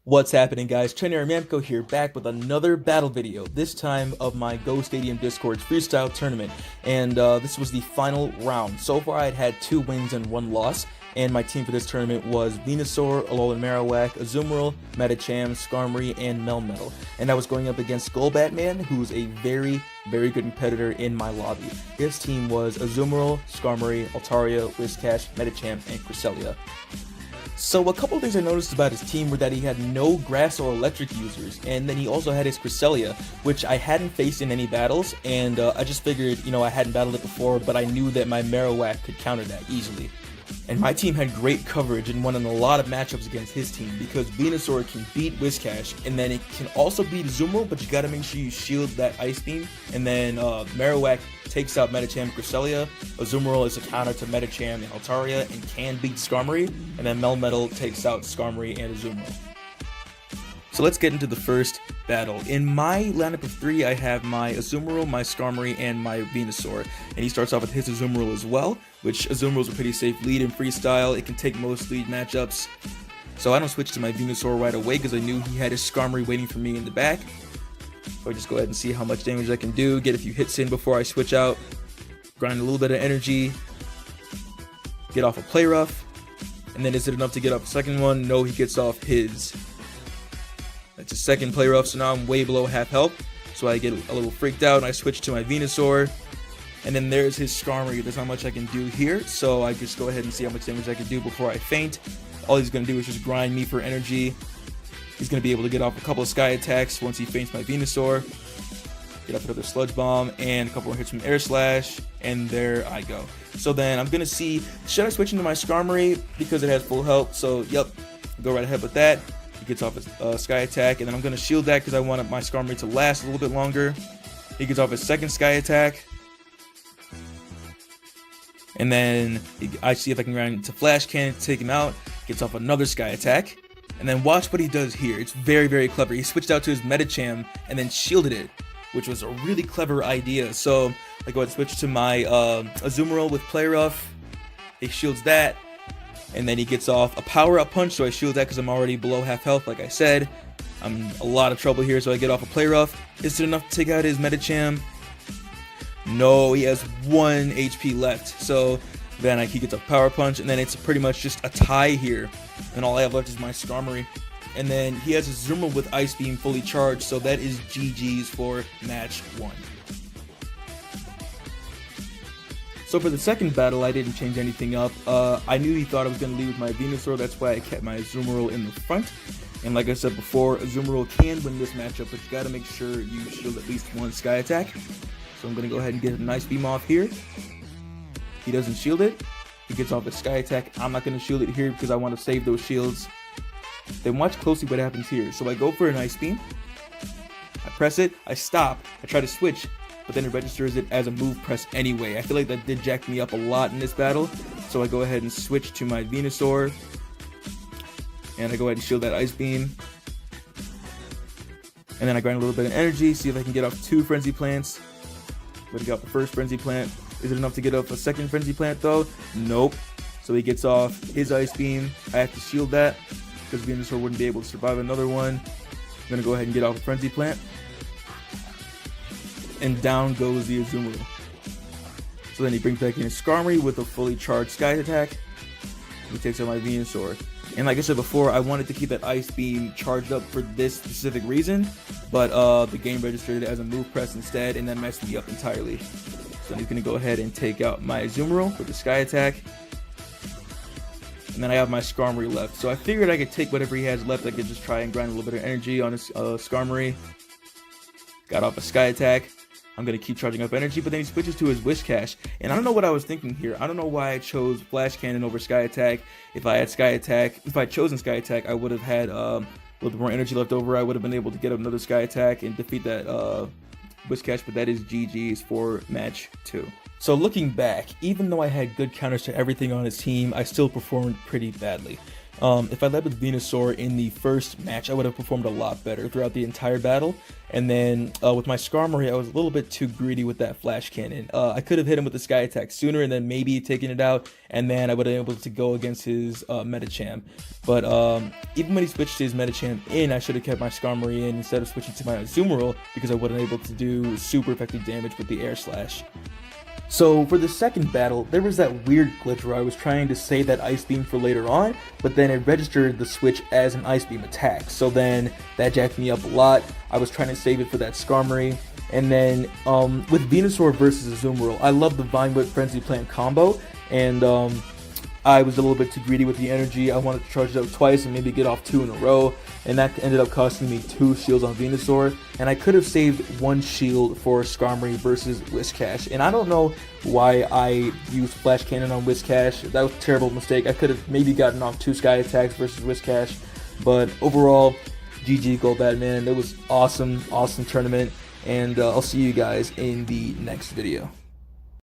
What's happening, guys? Trainer Mamco here, back with another battle video, this time of my Go Stadium Discord's freestyle tournament, and this was the final round. So far I'd had 2 wins and 1 loss, and my team for this tournament was Venusaur, Alolan Marowak, Azumarill, Medicham, Skarmory, and Melmetal, and I was going up against Skullbatman, who's a very good competitor in my lobby. His team was Azumarill, Skarmory, Altaria, Whiscash, Medicham, and Cresselia. So a couple of things I noticed about his team were that he had no grass or electric users, and then he also had his Cresselia, which I hadn't faced in any battles, and I just figured, I hadn't battled it before, but I knew that my Marowak could counter that easily. And my team had great coverage and won in a lot of matchups against his team, because Venusaur can beat Whiscash, and then it can also beat Azumarill, but you gotta make sure you shield that Ice Beam, and then Marowak takes out Medicham and Cresselia. Azumarill is a counter to Medicham and Altaria and can beat Skarmory, and then Melmetal takes out Skarmory and Azumarill. So let's get into the first battle. In my lineup of 3, I have my Azumarill, my Skarmory, and my Venusaur. And he starts off with his Azumarill as well, which Azumarill's a pretty safe lead in freestyle. It can take most lead matchups. So I don't switch to my Venusaur right away because I knew he had his Skarmory waiting for me in the back. So I just go ahead and see how much damage I can do, get a few hits in before I switch out, grind a little bit of energy, get off a Play Rough, and then is it enough to get off a second one? No, he gets off his. That's a second Play Rough, so now I'm way below half health. So I get a little freaked out and I switch to my Venusaur. And then there's his Skarmory. There's not much I can do here, so I just go ahead and see how much damage I can do before I faint. All he's going to do is just grind me for energy. He's going to be able to get off a couple of Sky Attacks once he faints my Venusaur. Get off another Sludge Bomb and a couple more hits from Air Slash, and there I go. So then I'm going to see, should I switch into my Skarmory because it has full health? So, yep, go right ahead with that. He gets off his Sky Attack, and then I'm going to shield that because I want my Skarmory to last a little bit longer. He gets off his second Sky Attack. And then I see if I can grind into Flash Cannon to take him out. Gets off another Sky Attack. And then watch what he does here. It's very clever. He switched out to his Medicham and then shielded it, which was a really clever idea. So I go ahead and switch to my Azumarill with Play Rough. He shields that. And then he gets off a Power Up Punch, so I shield that because I'm already below half health, like I said. I'm in a lot of trouble here, so I get off a Play Rough. Is it enough to take out his Medicham? No, he has 1 HP left. So then he gets a Power Punch, and then it's pretty much just a tie here. And all I have left is my Skarmory. And then he has a Azumarill with Ice Beam fully charged, so that is GG's for match 1. So for the second battle, I didn't change anything up. I knew he thought I was going to lead with my Venusaur, that's why I kept my Azumarill in the front. And like I said before, Azumarill can win this matchup, but you got to make sure you shield at least 1 Sky Attack. So I'm going to go ahead and get a nice beam off here. He doesn't shield it. He gets off a Sky Attack. I'm not going to shield it here because I want to save those shields. Then watch closely what happens here. So I go for an Ice Beam. I press it. I stop. I try to switch, but then it registers it as a move press anyway. I feel like that did jack me up a lot in this battle. So I go ahead and switch to my Venusaur. And I go ahead and shield that Ice Beam. And then I grind a little bit of energy, see if I can get off 2 Frenzy Plants. But he got the first Frenzy Plant. Is it enough to get off a second Frenzy Plant though? Nope. So he gets off his Ice Beam. I have to shield that because Venusaur wouldn't be able to survive another one. I'm going to go ahead and get off a Frenzy Plant. And down goes the Azumarill. So then he brings back in his Skarmory with a fully charged Sky Attack. He takes out my Venusaur. And like I said before, I wanted to keep that Ice Beam charged up for this specific reason, but the game registered it as a move press instead, and that messed me up entirely. So he's going to go ahead and take out my Azumarill with the Sky Attack. And then I have my Skarmory left. So I figured I could take whatever he has left. I could just try and grind a little bit of energy on his Skarmory. Got off a Sky Attack. I'm going to keep charging up energy, but then he switches to his Whiscash. And I don't know what I was thinking here. I don't know why I chose Flash Cannon over Sky Attack. If I had chosen Sky Attack, I would have had a little bit more energy left over. I would have been able to get another Sky Attack and defeat that Whiscash, but that is GG's for match 2. So looking back, even though I had good counters to everything on his team, I still performed pretty badly. If I led with Venusaur in the first match, I would have performed a lot better throughout the entire battle. And then with my Skarmory, I was a little bit too greedy with that Flash Cannon. I could have hit him with the Sky Attack sooner and then maybe taken it out, and then I would have been able to go against his Medicham. But even when he switched his Medicham in, I should have kept my Skarmory in instead of switching to my Azumarill, because I wasn't able to do super effective damage with the Air Slash. So for the second battle, there was that weird glitch where I was trying to save that Ice Beam for later on, but then it registered the switch as an Ice Beam attack. So then that jacked me up a lot. I was trying to save it for that Skarmory. And then with Venusaur versus Azumarill, I love the Vine Whip Frenzy Plant combo, and I was a little bit too greedy with the energy. I wanted to charge it up twice and maybe get off 2 in a row, and that ended up costing me 2 shields on Venusaur, and I could have saved 1 shield for Skarmory versus Whiscash. And I don't know why I used Flash Cannon on Whiscash. That was a terrible mistake. I could have maybe gotten off 2 Sky Attacks versus Whiscash, but overall, GG GOFED, man. It was awesome tournament, and I'll see you guys in the next video.